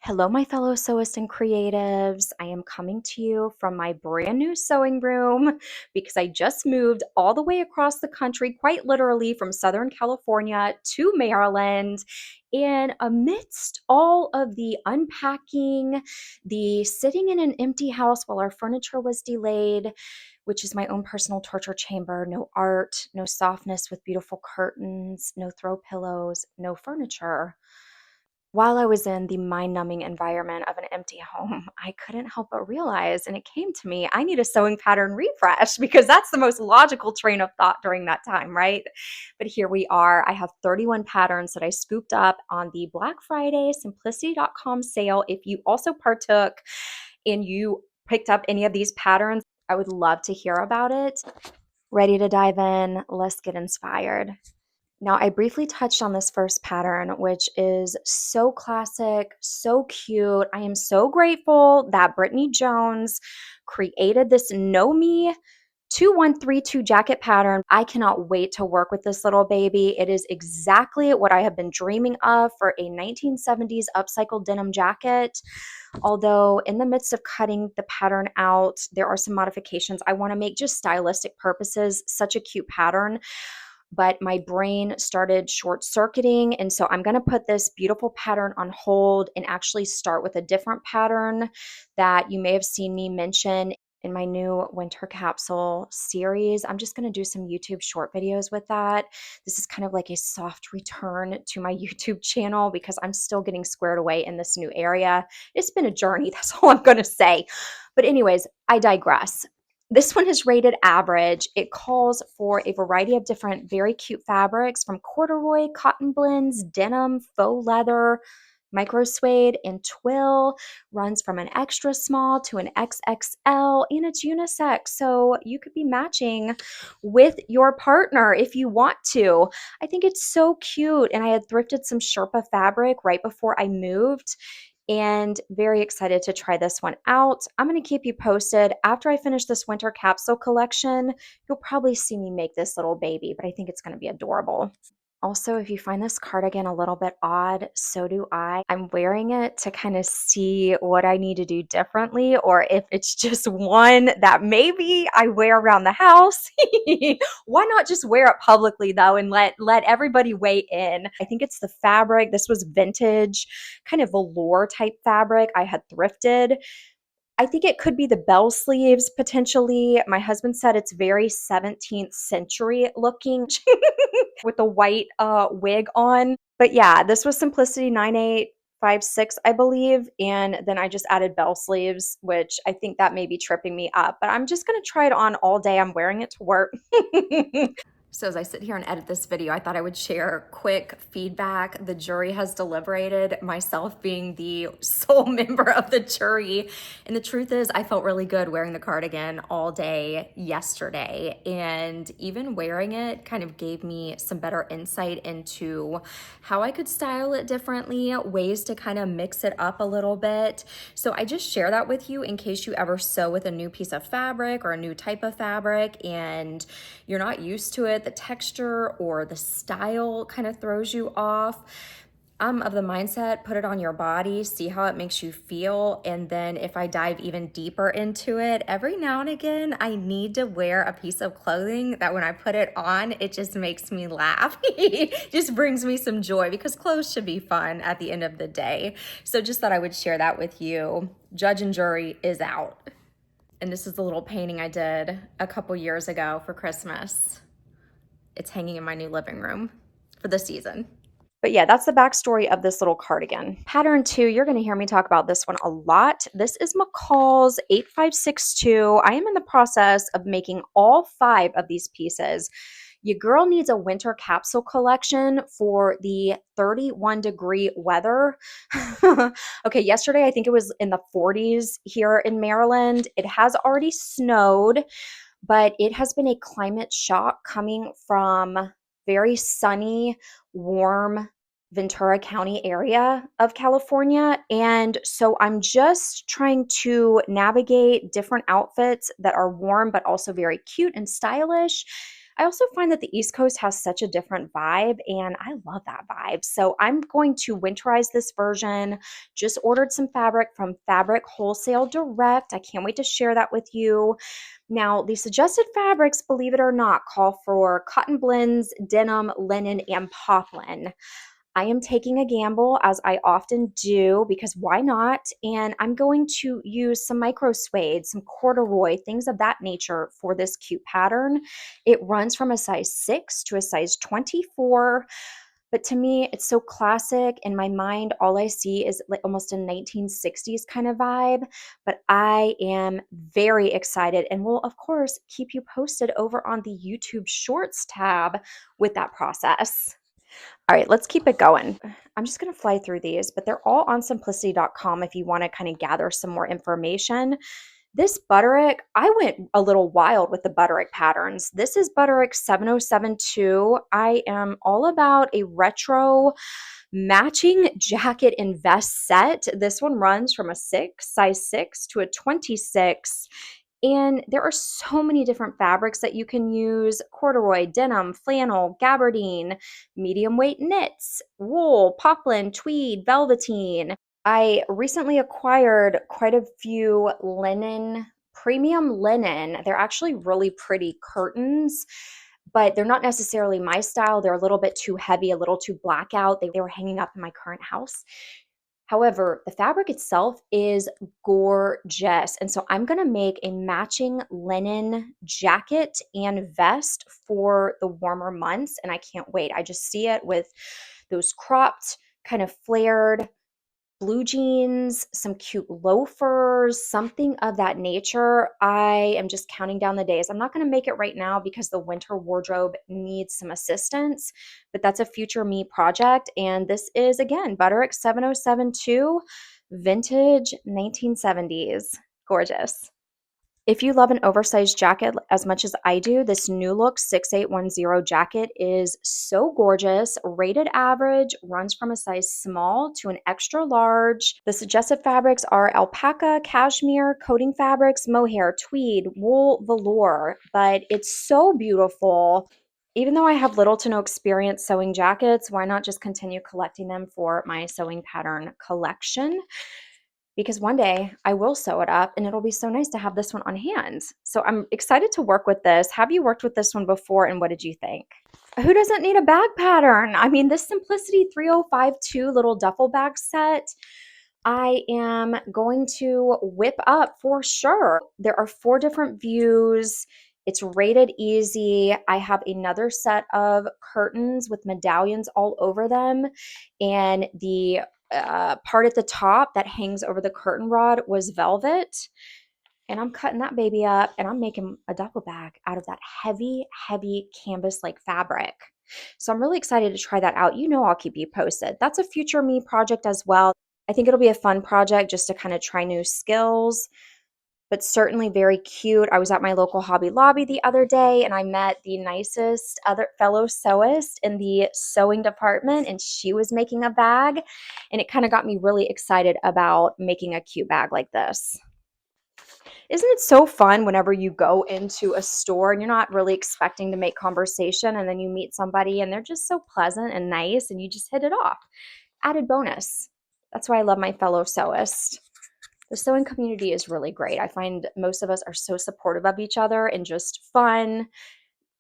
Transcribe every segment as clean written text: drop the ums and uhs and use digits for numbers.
Hello, my fellow sewists and creatives. I am coming to you from my brand new sewing room because I just moved all the way across the country, quite literally from Southern California to Maryland. And amidst all of the unpacking, the sitting in an empty house while our furniture was delayed, which is my own personal torture chamber, no art, no softness with beautiful curtains, no throw pillows, no furniture. While I was in the mind-numbing environment of an empty home, I couldn't help but realize, and it came to me, I need a sewing pattern refresh because that's the most logical train of thought during that time, right? But here we are. I have 31 patterns that I scooped up on the Black Friday Simplicity.com sale. If you also partook and you picked up any of these patterns, I would love to hear about it. Ready to dive in? Let's get inspired. Now, I briefly touched on this first pattern, which is so classic, so cute. I am so grateful that Brittany Jones created this KnowMe 2132 jacket pattern. I cannot wait to work with this little baby. It is exactly what I have been dreaming of for a 1970s upcycled denim jacket. Although in the midst of cutting the pattern out, there are some modifications I want to make just stylistic purposes. Such a cute pattern, but my brain started short circuiting. And so I'm going to put this beautiful pattern on hold and actually start with a different pattern that you may have seen me mention in my new winter capsule series. I'm just going to do some YouTube short videos with that. This is kind of like a soft return to my YouTube channel because I'm still getting squared away in this new area. It's been a journey. That's all I'm going to say. But anyways, I digress. This one is rated average. It calls for a variety of different very cute fabrics from corduroy, cotton blends, denim, faux leather, micro suede, and twill. Runs from an extra small to an XXL, and it's unisex. So you could be matching with your partner if you want to. I think it's so cute. And I had thrifted some Sherpa fabric right before I moved, and very excited to try this one out. I'm going to keep you posted. After I finish this winter capsule collection, you'll probably see me make this little baby, but I think it's going to be adorable. Also, if you find this cardigan a little bit odd, so do I. I'm wearing it to kind of see what I need to do differently, or if it's just one that maybe I wear around the house. Why not just wear it publicly though and let everybody weigh in? I think it's the fabric. This was vintage, kind of velour type fabric I had thrifted. I think it could be the bell sleeves potentially. My husband said it's very 17th century looking with the white wig on. But yeah, this was Simplicity 9856, I believe. And then I just added bell sleeves, which I think that may be tripping me up. But I'm just going to try it on all day. I'm wearing it to work. So as I sit here and edit this video, I thought I would share quick feedback. The jury has deliberated, myself being the sole member of the jury. And the truth is, I felt really good wearing the cardigan all day yesterday. And even wearing it kind of gave me some better insight into how I could style it differently, ways to kind of mix it up a little bit. So I just share that with you in case you ever sew with a new piece of fabric or a new type of fabric and you're not used to it, the texture or the style kind of throws you off. I'm of the mindset, put it on your body, see how it makes you feel. And then if I dive even deeper into it, every now and again, I need to wear a piece of clothing that when I put it on, it just makes me laugh. It just brings me some joy because clothes should be fun at the end of the day. So just thought I would share that with you. Judge and jury is out. And this is the little painting I did a couple years ago for Christmas. It's hanging in my new living room for the season. But yeah, that's the backstory of this little cardigan. Pattern 2, you're going to hear me talk about this one a lot. This is McCall's 8562. I am in the process of making all 5 of these pieces. Your girl needs a winter capsule collection for the 31-degree weather. Okay, yesterday I think it was in the 40s here in Maryland. It has already snowed, but it has been a climate shock coming from very sunny, warm Ventura County area of California. And so I'm just trying to navigate different outfits that are warm, but also very cute and stylish. I also find that the East Coast has such a different vibe, and I love that vibe. So I'm going to winterize this version. Just ordered some fabric from Fabric Wholesale Direct. I can't wait to share that with you. Now, the suggested fabrics, believe it or not, call for cotton blends, denim, linen, and poplin. I am taking a gamble, as I often do, because why not? And I'm going to use some micro suede, some corduroy, things of that nature for this cute pattern. It runs from a size 6 to a size 24. But to me, it's so classic. In my mind, all I see is like almost a 1960s kind of vibe. But I am very excited and will, of course, keep you posted over on the YouTube Shorts tab with that process. All right, let's keep it going. I'm just going to fly through these, but they're all on simplicity.com if you want to kind of gather some more information. This Butterick, I went a little wild with the Butterick patterns. This is Butterick 7072. I am all about a retro matching jacket and vest set. This one runs from a size 6 to a 26. And there are so many different fabrics that you can use: corduroy, denim, flannel, gabardine, medium weight knits, wool, poplin, tweed, velveteen. I recently acquired quite a few premium linen. They're actually really pretty curtains, but they're not necessarily my style. They're a little bit too heavy, a little too blackout. They were hanging up in my current house. However, the fabric itself is gorgeous. And so I'm going to make a matching linen jacket and vest for the warmer months. And I can't wait. I just see it with those cropped, kind of flared blue jeans, some cute loafers, something of that nature. I am just counting down the days. I'm not going to make it right now because the winter wardrobe needs some assistance, but that's a future me project. And this is, again, Butterick 7072, vintage 1970s. Gorgeous. If you love an oversized jacket as much as I do, this New Look 6810 jacket is so gorgeous. Rated average, runs from a size small to an extra large. The suggested fabrics are alpaca, cashmere, coating fabrics, mohair, tweed, wool, velour, but it's so beautiful. Even though I have little to no experience sewing jackets, why not just continue collecting them for my sewing pattern collection? Because one day I will sew it up and it'll be so nice to have this one on hand. So I'm excited to work with this. Have you worked with this one before, and what did you think? Who doesn't need a bag pattern? I mean, this Simplicity 3052 little duffel bag set, I am going to whip up for sure. There are 4 different views. It's rated easy. I have another set of curtains with medallions all over them, and the part at the top that hangs over the curtain rod was velvet. And I'm cutting that baby up and I'm making a duffel bag out of that heavy, heavy canvas-like fabric. So I'm really excited to try that out. You know, I'll keep you posted. That's a future me project as well. I think it'll be a fun project just to kind of try new skills, but certainly very cute. I was at my local Hobby Lobby the other day and I met the nicest other fellow sewist in the sewing department, and she was making a bag, and it kind of got me really excited about making a cute bag like this. Isn't it so fun whenever you go into a store and you're not really expecting to make conversation, and then you meet somebody and they're just so pleasant and nice and you just hit it off? Added bonus. That's why I love my fellow sewist. The sewing community is really great. I find most of us are so supportive of each other and just fun,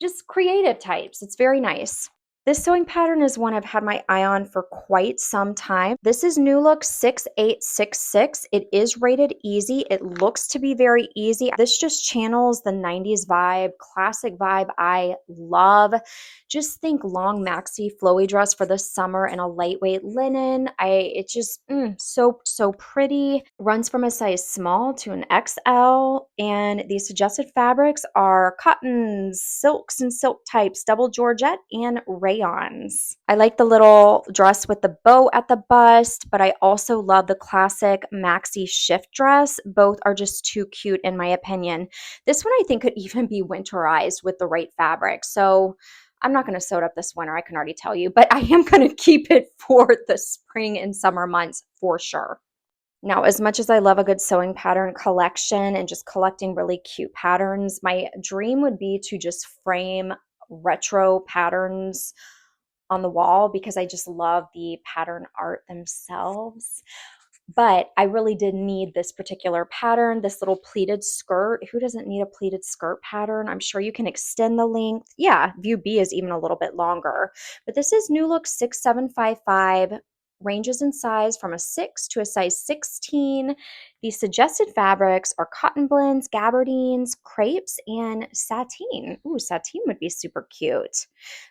just creative types. It's very nice. This sewing pattern is one I've had my eye on for quite some time. This is New Look 6866. It is rated easy. It looks to be very easy. This just channels the 90s vibe, classic vibe I love. Just think long maxi flowy dress for the summer in a lightweight linen. It's just so pretty. Runs from a size small to an XL, and the suggested fabrics are cottons, silks and silk types, double georgette, and rayons. I like the little dress with the bow at the bust, but I also love the classic maxi shift dress. Both are just too cute in my opinion. This one I think could even be winterized with the right fabric. So I'm not going to sew it up this winter, I can already tell you, but I am going to keep it for the spring and summer months for sure. Now, as much as I love a good sewing pattern collection and just collecting really cute patterns, my dream would be to just frame retro patterns on the wall because I just love the pattern art themselves. But I really did need this particular pattern, this little pleated skirt. Who doesn't need a pleated skirt pattern? I'm sure you can extend the length. Yeah, view B is even a little bit longer. But this is New Look 6755, ranges in size from a 6 to a size 16. The suggested fabrics are cotton blends, gabardines, crepes, and sateen. Ooh, sateen would be super cute.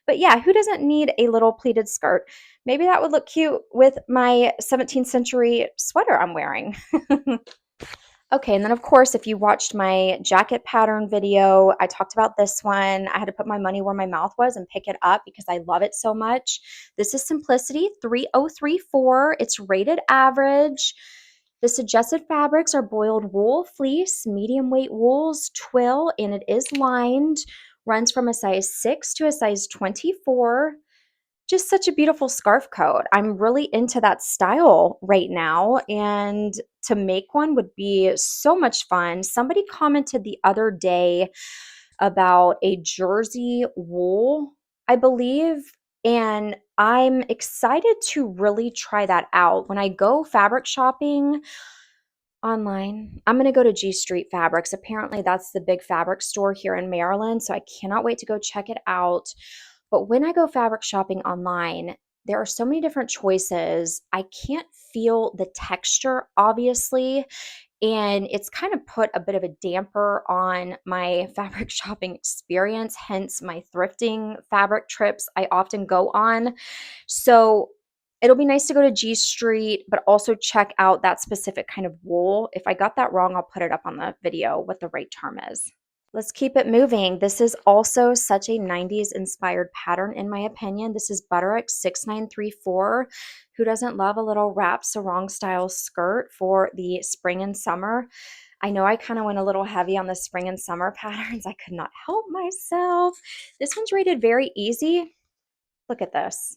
But yeah, who doesn't need a little pleated skirt? Maybe that would look cute with my 17th century sweater I'm wearing. Okay, and then of course, if you watched my jacket pattern video, I talked about this one. I had to put my money where my mouth was and pick it up because I love it so much. This is Simplicity 3034. It's rated average. The suggested fabrics are boiled wool, fleece, medium weight wools, twill, and it is lined. Runs from a size 6 to a size 24. Just such a beautiful scarf coat. I'm really into that style right now, and to make one would be so much fun. Somebody commented the other day about a jersey wool, I believe, and I'm excited to really try that out. When I go fabric shopping online, I'm going to go to G Street Fabrics. Apparently, that's the big fabric store here in Maryland, so I cannot wait to go check it out. But when I go fabric shopping online, there are so many different choices. I can't feel the texture, obviously, and it's kind of put a bit of a damper on my fabric shopping experience, hence my thrifting fabric trips I often go on. So it'll be nice to go to G Street, but also check out that specific kind of wool. If I got that wrong, I'll put it up on the video what the right term is. Let's keep it moving. This is also such a 90s inspired pattern, in my opinion. This is Butterick 6934. Who doesn't love a little wrap sarong style skirt for the spring and summer? I know I kind of went a little heavy on the spring and summer patterns. I could not help myself. This one's rated very easy. Look at this.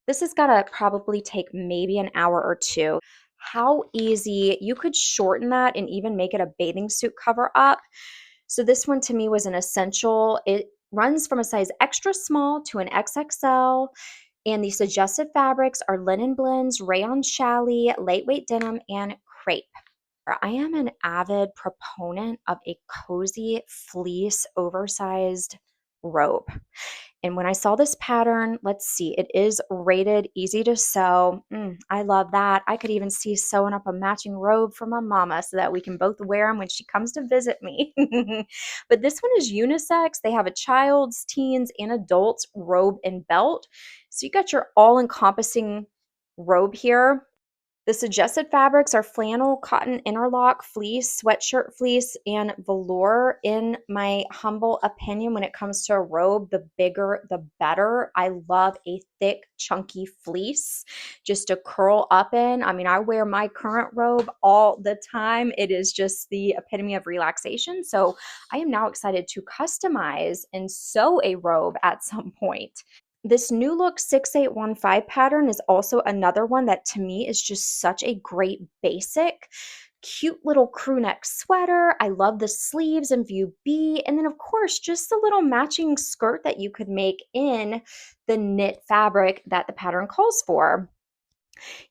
This has got to probably take maybe an hour or two. How easy. You could shorten that and even make it a bathing suit cover up. So this one to me was an essential. It runs from a size extra small to an XXL, and the suggested fabrics are linen blends, rayon challis, lightweight denim, and crepe. I am an avid proponent of a cozy fleece oversized robe. And when I saw this pattern, let's see, it is rated easy to sew. I love that. I could even see sewing up a matching robe for my mama so that we can both wear them when she comes to visit me. But this one is unisex. They have a child's, teens, and adults robe and belt. So you got your all-encompassing robe here. The suggested fabrics are flannel, cotton interlock, fleece, sweatshirt fleece, and velour. In my humble opinion, when it comes to a robe, the bigger the better. I love a thick, chunky fleece just to curl up in. I mean, I wear my current robe all the time. It is just the epitome of relaxation. So I am now excited to customize and sew a robe at some point. This New Look 6815 pattern is also another one that to me is just such a great basic, cute little crew neck sweater. I love the sleeves in view B. And then of course, just a little matching skirt that you could make in the knit fabric that the pattern calls for.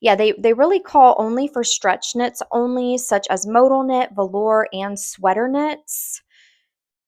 Yeah, they really call only for stretch knits only, such as modal knit, velour, and sweater knits,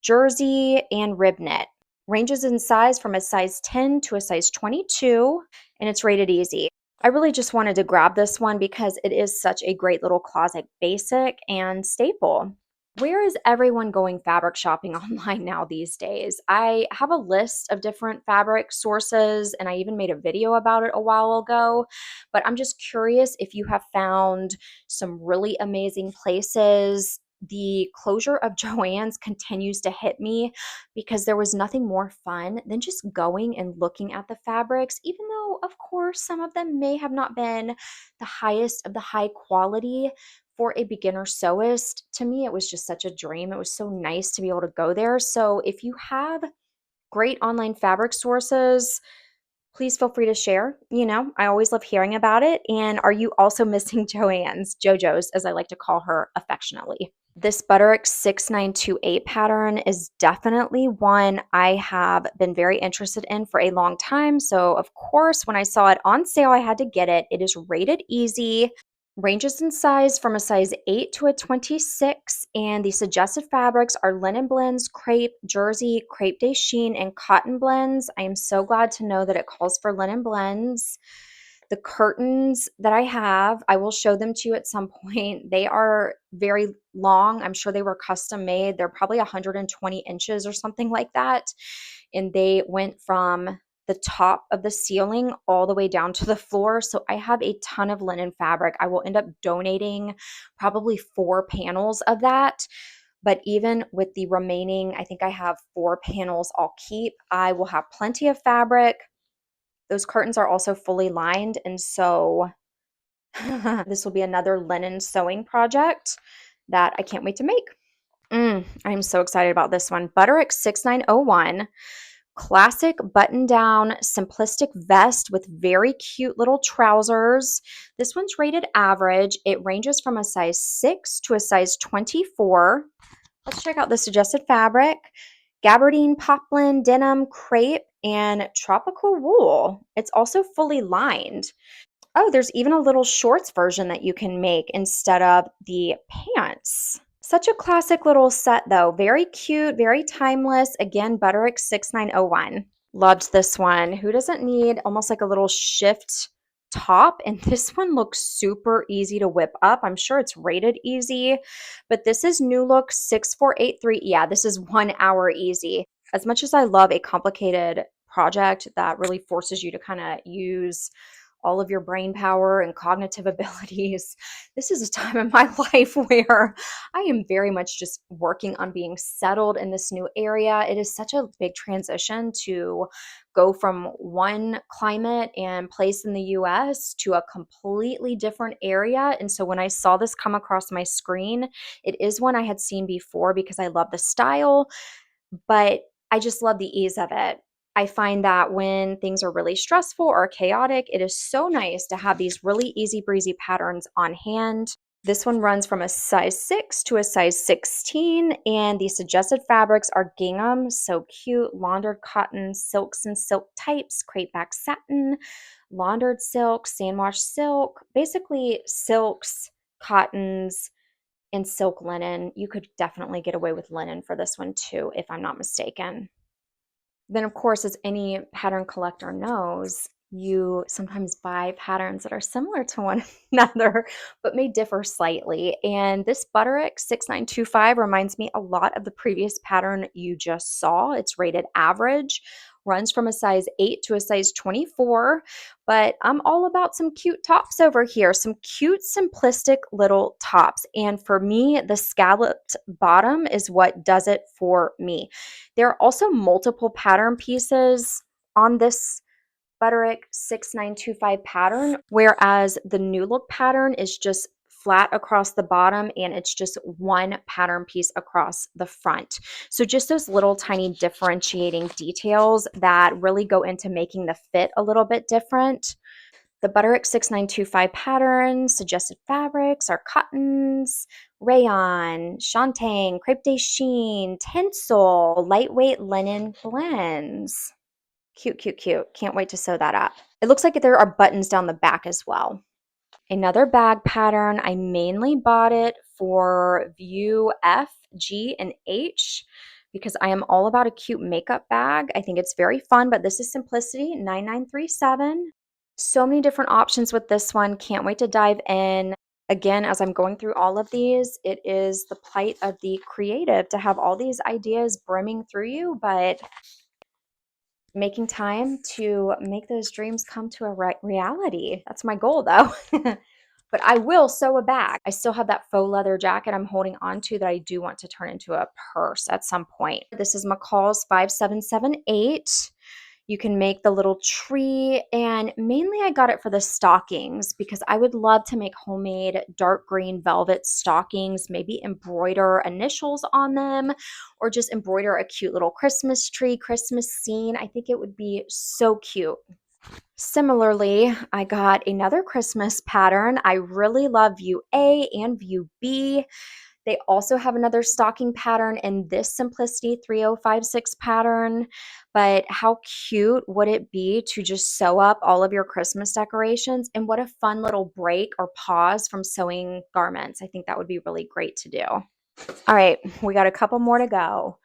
jersey, and rib knit. Ranges in size from a size 10 to a size 22, and it's rated easy. I really just wanted to grab this one because it is such a great little closet basic and staple. Where is everyone going fabric shopping online now these days? I have a list of different fabric sources, and I even made a video about it a while ago, but I'm just curious if you have found some really amazing places. The closure of Joann's continues to hit me because there was nothing more fun than just going and looking at the fabrics, even though, of course, some of them may have not been the highest of the high quality for a beginner sewist. To me, it was just such a dream. It was so nice to be able to go there. So if you have great online fabric sources, please feel free to share. I always love hearing about it. And are you also missing Joann's, JoJo's, as I like to call her affectionately? This Butterick 6928 pattern is definitely one I have been very interested in for a long time. So, of course, when I saw it on sale, I had to get it. It is rated easy, ranges in size from a size 8 to a 26, and the suggested fabrics are linen blends, crepe, jersey, crepe de chine, and cotton blends. I am so glad to know that it calls for linen blends. The curtains that I have, I will show them to you at some point. They are very long. I'm sure they were custom made. They're probably 120 inches or something like that. And they went from the top of the ceiling all the way down to the floor. So I have a ton of linen fabric. I will end up donating probably 4 panels of that. But even with the remaining, I think I have 4 panels I'll keep. I will have plenty of fabric. Those curtains are also fully lined, and so this will be another linen sewing project that I can't wait to make. I'm so excited about this one. Butterick 6901, classic button-down simplistic vest with very cute little trousers. This one's rated average. It ranges from a size 6 to a size 24. Let's check out the suggested fabric. Gabardine, poplin, denim, crepe, and tropical wool. It's also fully lined. Oh, there's even a little shorts version that you can make instead of the pants. Such a classic little set though. Very cute, very timeless. Again, Butterick 6901. Loved this one. Who doesn't need almost like a little shift top? And this one looks super easy to whip up. I'm sure it's rated easy, but this is New Look 6483. Yeah, this is 1 hour easy. As much as I love a complicated project that really forces you to kind of use all of your brain power and cognitive abilities, this is a time in my life where I am very much just working on being settled in this new area. It is such a big transition to go from one climate and place in the US to a completely different area. And so when I saw this come across my screen, it is one I had seen before because I love the style, but I just love the ease of it. I find that when things are really stressful or chaotic, it is so nice to have these really easy breezy patterns on hand. This one runs from a size 6 to a size 16, and the suggested fabrics are gingham, so cute, laundered cotton, silks and silk types, crepe back satin, laundered silk, sandwash silk, basically silks, cottons, and silk linen. You could definitely get away with linen for this one too, if I'm not mistaken. Then, of course, as any pattern collector knows, you sometimes buy patterns that are similar to one another, but may differ slightly. And this Butterick 6925 reminds me a lot of the previous pattern you just saw. It's rated average, runs from a size 8 to a size 24. But I'm all about some cute tops over here, some cute, simplistic little tops. And for me, the scalloped bottom is what does it for me. There are also multiple pattern pieces on this Butterick 6925 pattern, whereas the New Look pattern is just flat across the bottom and it's just one pattern piece across the front. So just those little tiny differentiating details that really go into making the fit a little bit different. The Butterick 6925 pattern suggested fabrics are cottons, rayon, shantung, crepe de chine, tinsel, lightweight linen blends. Cute, cute, cute. Can't wait to sew that up. It looks like there are buttons down the back as well. Another bag pattern. I mainly bought it for view F, G, and H because I am all about a cute makeup bag. I think it's very fun, but this is Simplicity 9937. So many different options with this one. Can't wait to dive in. Again, as I'm going through all of these, it is the plight of the creative to have all these ideas brimming through you, but making time to make those dreams come to a reality. That's my goal though. But I will sew a bag. I still have that faux leather jacket I'm holding on to that I do want to turn into a purse at some point. This is McCall's 5778. You can make the little tree, and mainly I got it for the stockings because I would love to make homemade dark green velvet stockings, maybe embroider initials on them or just embroider a cute little Christmas tree, Christmas scene. I think it would be so cute. Similarly, I got another Christmas pattern. I really love view A and view B. They also have another stocking pattern in this Simplicity 3056 pattern. But how cute would it be to just sew up all of your Christmas decorations? And what a fun little break or pause from sewing garments. I think that would be really great to do. All right, we got a couple more to go.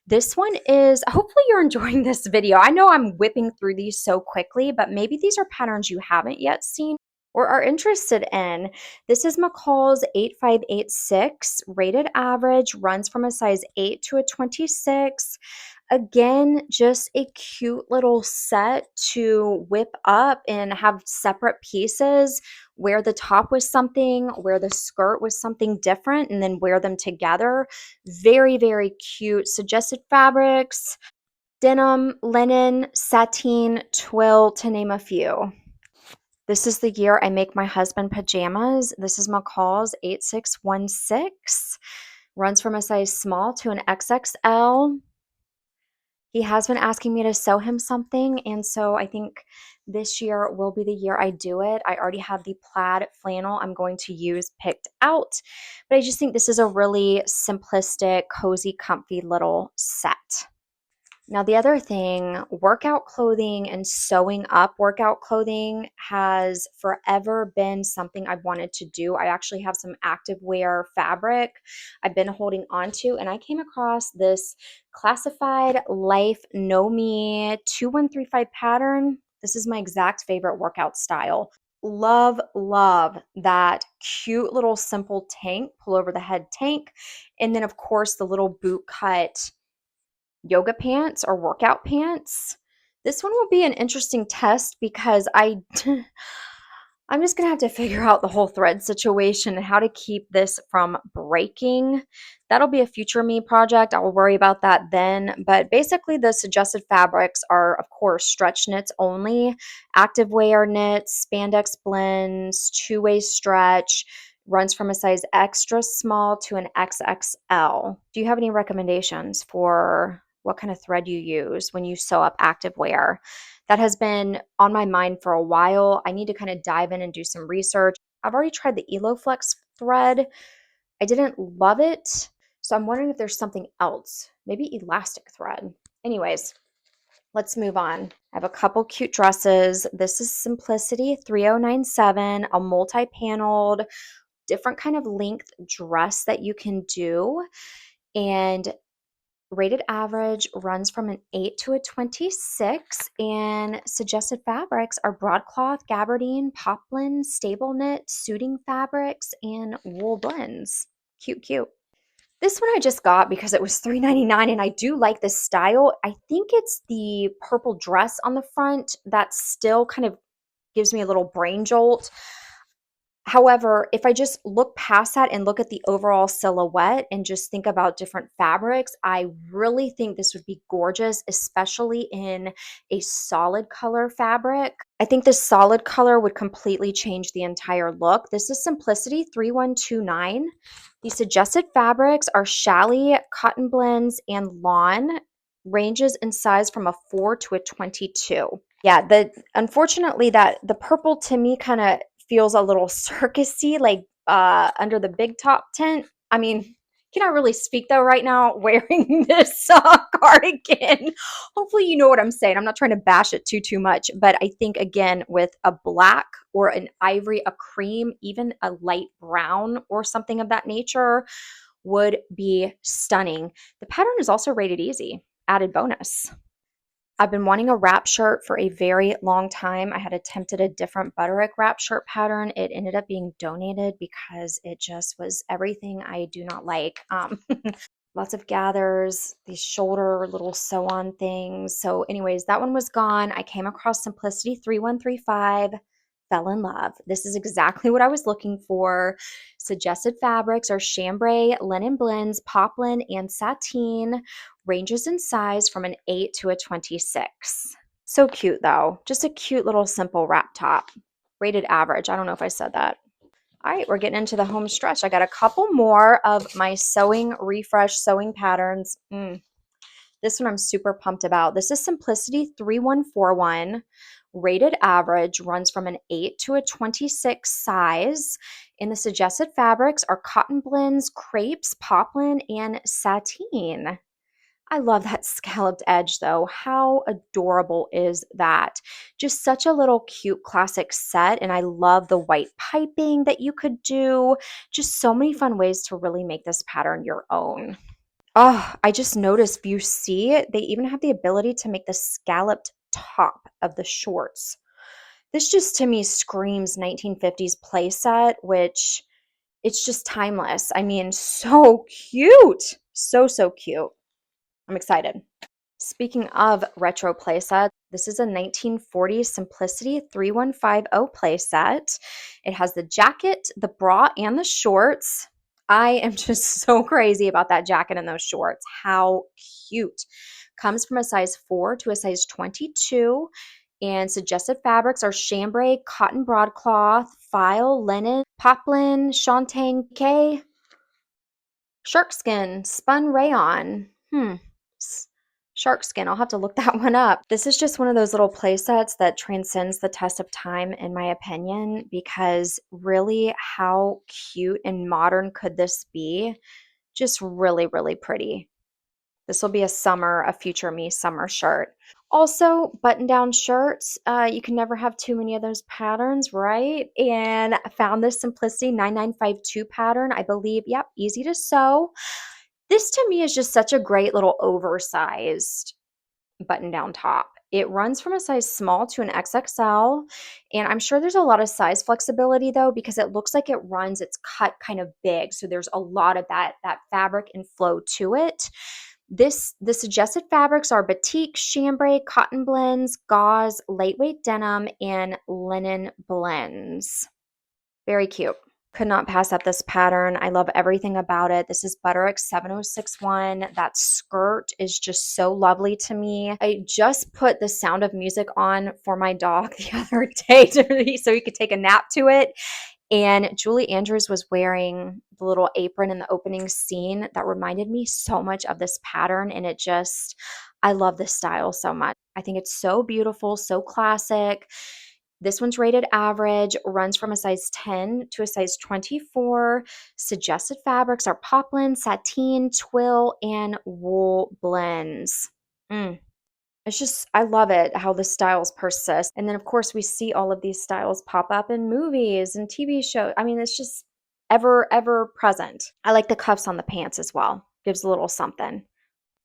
This one is, hopefully you're enjoying this video. I know I'm whipping through these so quickly, but maybe these are patterns you haven't yet seen or are interested in. This is McCall's 8586, rated average, runs from a size 8 to a 26. Again, just a cute little set to whip up and have separate pieces, wear the top with something, wear the skirt with something different, and then wear them together. Very, very cute. Suggested fabrics, denim, linen, sateen, twill, to name a few. This is the year I make my husband pajamas. This is McCall's 8616. Runs from a size small to an XXL. He has been asking me to sew him something, and so I think this year will be the year I do it. I already have the plaid flannel I'm going to use picked out, but I just think this is a really simplistic, cozy, comfy little set. Now, the other thing, workout clothing and sewing up workout clothing has forever been something I've wanted to do. I actually have some activewear fabric I've been holding on to, and I came across this Classified Life KnowMe 2135 pattern. This is my exact favorite workout style. Love, love that cute little simple tank, pull over the head tank, and then, of course, the little boot cut yoga pants or workout pants. This one will be an interesting test because I'm just gonna have to figure out the whole thread situation and how to keep this from breaking. That'll be a future me project. I'll worry about that then. But basically the suggested fabrics are, of course, stretch knits only, activewear knits, spandex blends, two-way stretch, runs from a size extra small to an XXL. Do you have any recommendations for what kind of thread you use when you sew up activewear? That has been on my mind for a while. I need to kind of dive in and do some research. I've already tried the EloFlex thread. I didn't love it. So I'm wondering if there's something else, maybe elastic thread. Anyways, let's move on. I have a couple cute dresses. This is Simplicity 3097, a multi-paneled, different kind of length dress that you can do. And rated average runs from an 8 to a 26, and suggested fabrics are broadcloth, gabardine, poplin, stable knit, suiting fabrics, and wool blends. Cute, cute. This one I just got because it was $3.99, and I do like this style. I think it's the purple dress on the front that still kind of gives me a little brain jolt. However, if I just look past that and look at the overall silhouette and just think about different fabrics, I really think this would be gorgeous, especially in a solid color fabric. I think this solid color would completely change the entire look. This is Simplicity 3129. The suggested fabrics are challis, cotton blends, and lawn. Ranges in size from a 4 to a 22. Yeah, unfortunately that the purple to me kind of feels a little circusy, like under the big top tent. I mean, cannot really speak though right now wearing this cardigan. Hopefully you know what I'm saying. I'm not trying to bash it too much, but I think again with a black or an ivory, a cream, even a light brown or something of that nature would be stunning. The pattern is also rated easy. Added bonus. I've been wanting a wrap shirt for a very long time. I had attempted a different Butterick wrap shirt pattern. It ended up being donated because it just was everything I do not like. Lots of gathers, these shoulder little sew-on things. So anyways, that one was gone. I came across Simplicity 3135. Fell in love. This is exactly what I was looking for. Suggested fabrics are chambray, linen blends, poplin, and sateen. Ranges in size from an 8 to a 26. So cute though. Just a cute little simple wrap top. Rated average. I don't know if I said that. All right, we're getting into the home stretch. I got a couple more of my sewing refresh sewing patterns. This one I'm super pumped about. This is Simplicity 3141. rated average, runs from an 8 to a 26 size. And the suggested fabrics are cotton blends, crepes, poplin, and sateen. I love that scalloped edge though. How adorable is that? Just such a little cute classic set. And I love the white piping that you could do. Just so many fun ways to really make this pattern your own. Oh, I just noticed, if you see it, they even have the ability to make the scalloped top of the shorts. This just to me screams 1950s playset, which it's just timeless. I mean, so cute. So, so cute. I'm excited. Speaking of retro playset, this is a 1940s Simplicity 3150 playset. It has the jacket, the bra, and the shorts. I am just so crazy about that jacket and those shorts. How cute. Comes from a size 4 to a size 22. And suggested fabrics are chambray, cotton broadcloth, file, linen, poplin, shantung, shark skin, spun rayon. Shark skin. I'll have to look that one up. This is just one of those little play sets that transcends the test of time, in my opinion, because really, how cute and modern could this be? Just really, really pretty. This will be a future me summer shirt. Also, button-down shirts. You can never have too many of those patterns, right? And I found this Simplicity 9952 pattern. I believe, yep, easy to sew. This to me is just such a great little oversized button-down top. It runs from a size small to an XXL, and I'm sure there's a lot of size flexibility though, because it looks like it's cut kind of big. So there's a lot of that fabric and flow to it. The suggested fabrics are batik, chambray, cotton blends, gauze, lightweight denim, and linen blends. Very cute. Could not pass up this pattern. I love everything about it. This is Butterick 7061. That skirt is just so lovely to me. I just put the Sound of Music on for my dog the other day so he could take a nap to it. And Julie Andrews was wearing the little apron in the opening scene that reminded me so much of this pattern. And I love this style so much. I think it's so beautiful, so classic. This one's rated average, runs from a size 10 to a size 24. Suggested fabrics are poplin, sateen, twill, and wool blends. It's just, I love it how the styles persist. And then, of course, we see all of these styles pop up in movies and TV shows. I mean, it's just ever present. I like the cuffs on the pants as well. Gives a little something.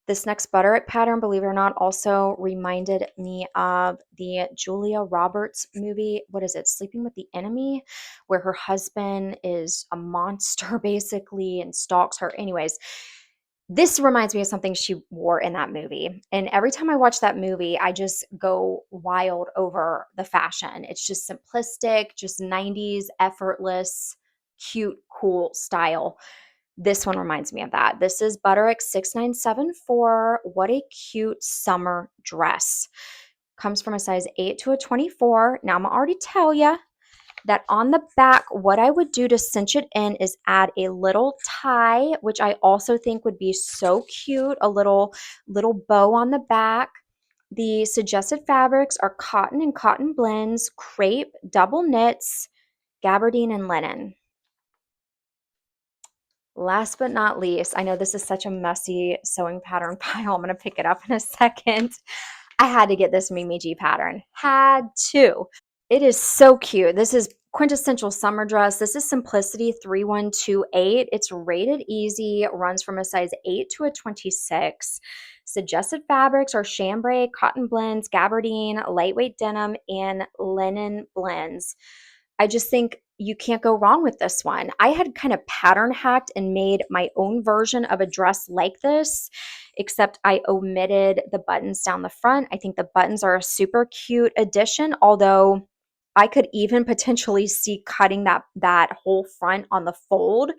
This next Butterick pattern, believe it or not, also reminded me of the Julia Roberts movie. What is it? Sleeping with the Enemy, where her husband is a monster basically and stalks her. Anyways, this reminds me of something she wore in that movie. And every time I watch that movie, I just go wild over the fashion. It's just simplistic, just 90s, effortless, cute, cool style. This one reminds me of that. This is Butterick 6974. What a cute summer dress. Comes from a size 8 to a 24. Now, I'm going to already tell you that on the back, what I would do to cinch it in is add a little tie, which I also think would be so cute. A little bow on the back. The suggested fabrics are cotton and cotton blends, crepe, double knits, gabardine, and linen. Last but not least, I know this is such a messy sewing pattern pile. I'm going to pick it up in a second. I had to get this Mimi G pattern. Had to. It is so cute. This is quintessential summer dress. This is Simplicity 3128. It's rated easy, runs from a size 8 to a 26. Suggested fabrics are chambray, cotton blends, gabardine, lightweight denim, and linen blends. I just think you can't go wrong with this one. I had kind of pattern hacked and made my own version of a dress like this, except I omitted the buttons down the front. I think the buttons are a super cute addition, although I could even potentially see cutting that whole front on the fold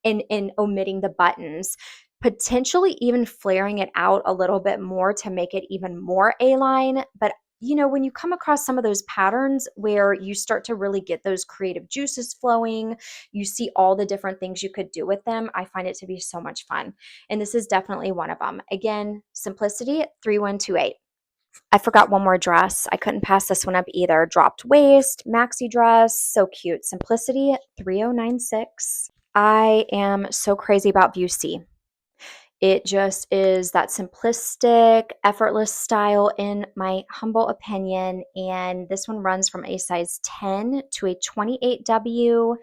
and omitting the buttons, potentially even flaring it out a little bit more to make it even more A-line. But when you come across some of those patterns where you start to really get those creative juices flowing, you see all the different things you could do with them. I find it to be so much fun. And this is definitely one of them. Again, Simplicity 3128. I forgot one more dress. I couldn't pass this one up either. Dropped waist, maxi dress, so cute. Simplicity 3096. I am so crazy about View C. It just is that simplistic, effortless style, in my humble opinion. And this one runs from a size 10 to a 28W.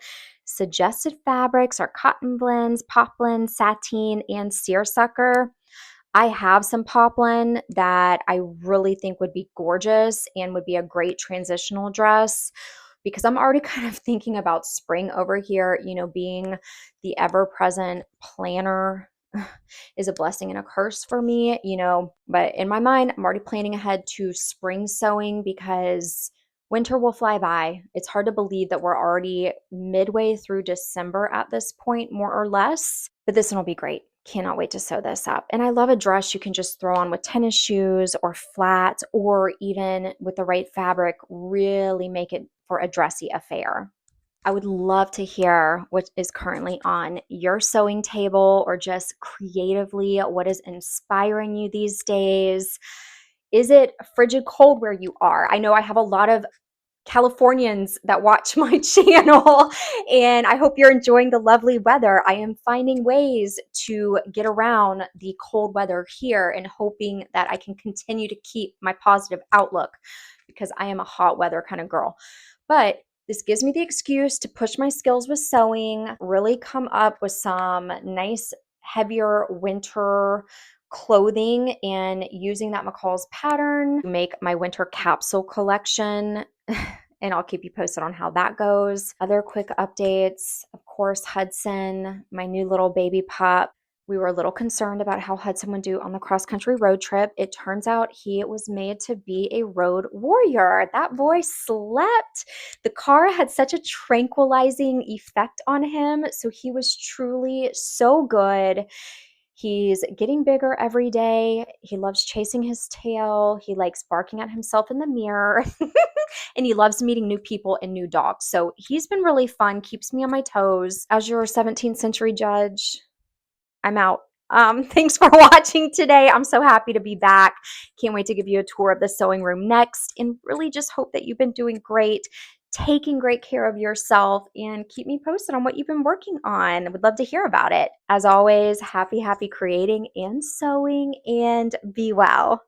Suggested fabrics are cotton blends, poplin, sateen, and seersucker. I have some poplin that I really think would be gorgeous and would be a great transitional dress because I'm already kind of thinking about spring over here, being the ever present planner is a blessing and a curse for me, but in my mind, I'm already planning ahead to spring sewing because winter will fly by. It's hard to believe that we're already midway through December at this point, more or less, but this one will be great. Cannot wait to sew this up. And I love a dress you can just throw on with tennis shoes or flats, or even with the right fabric, really make it for a dressy affair. I would love to hear what is currently on your sewing table, or just creatively what is inspiring you these days. Is it frigid cold where you are? I know I have a lot of Californians that watch my channel, and I hope you're enjoying the lovely weather. I am finding ways to get around the cold weather here and hoping that I can continue to keep my positive outlook because I am a hot weather kind of girl. But this gives me the excuse to push my skills with sewing, really come up with some nice, heavier winter clothing, and using that McCall's pattern to make my winter capsule collection. And I'll keep you posted on how that goes. Other quick updates, of course, Hudson, my new little baby pup. We were a little concerned about how Hudson would do on the cross-country road trip. It turns out he was made to be a road warrior. That boy slept. The car had such a tranquilizing effect on him, so he was truly so good. He's getting bigger every day. He loves chasing his tail. He likes barking at himself in the mirror. And he loves meeting new people and new dogs. So he's been really fun, keeps me on my toes. As your 17th century judge, I'm out. Thanks for watching today. I'm so happy to be back. Can't wait to give you a tour of the sewing room next, and really just hope that you've been doing great, taking great care of yourself, and keep me posted on what you've been working on. I would love to hear about it. As always, happy creating and sewing, and be well.